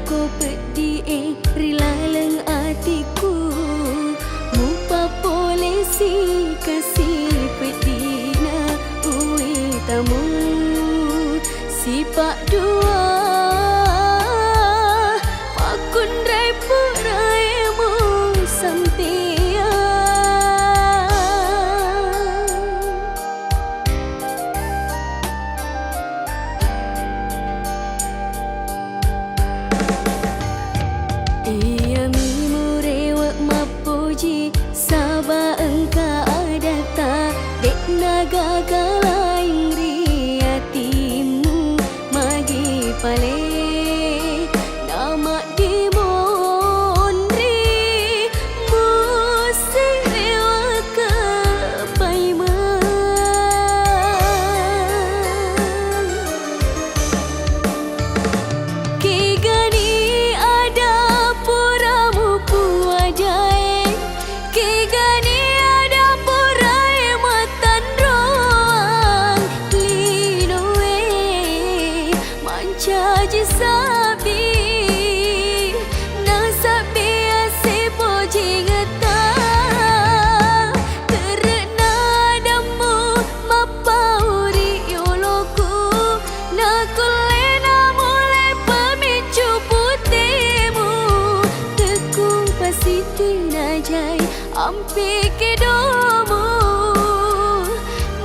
ko pedi rilaleng atiku mupa polisi kasih pedina uwi tamu sipak dua pakun rai puraimu sampian ia mimurewak mapuji sabah engka adata dek naga galaing riatimu magi pale nama dimondri musirewa ke paiman kigani ada puramu puajai kigani ada purai matan roang linoe mancaji sabi nasabi asipo jingata terna damu mapauri yoloku nakulena mule pemicu putihmu tekung pasiti najai ampi kedomu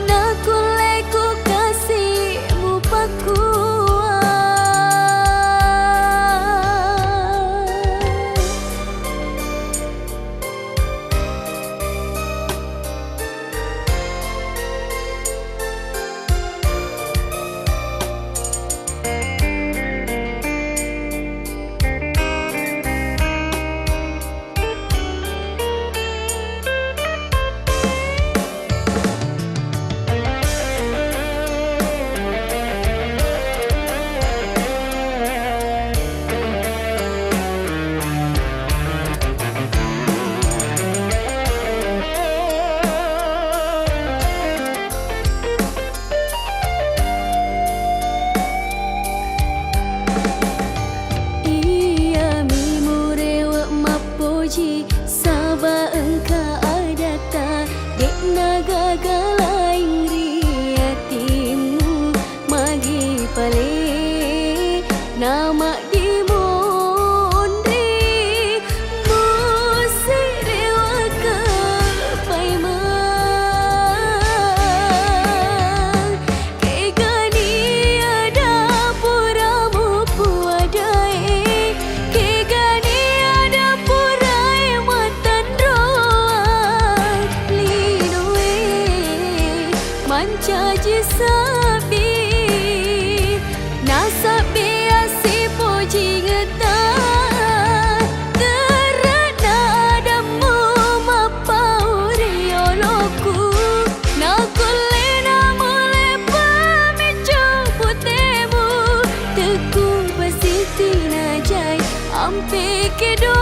nakuleku kasihmu pakua sabah engka adata dek naga galaing riatimu magi pale nama dimondri musirewa ke paiman kegani ada puramu puadai kegani ada purai matan roang linoe mancaji sabi nasabi asipo jingata terna damu mapauri yoloku nakulena mule pemicu putihmu teku pasiti najai ampi kedo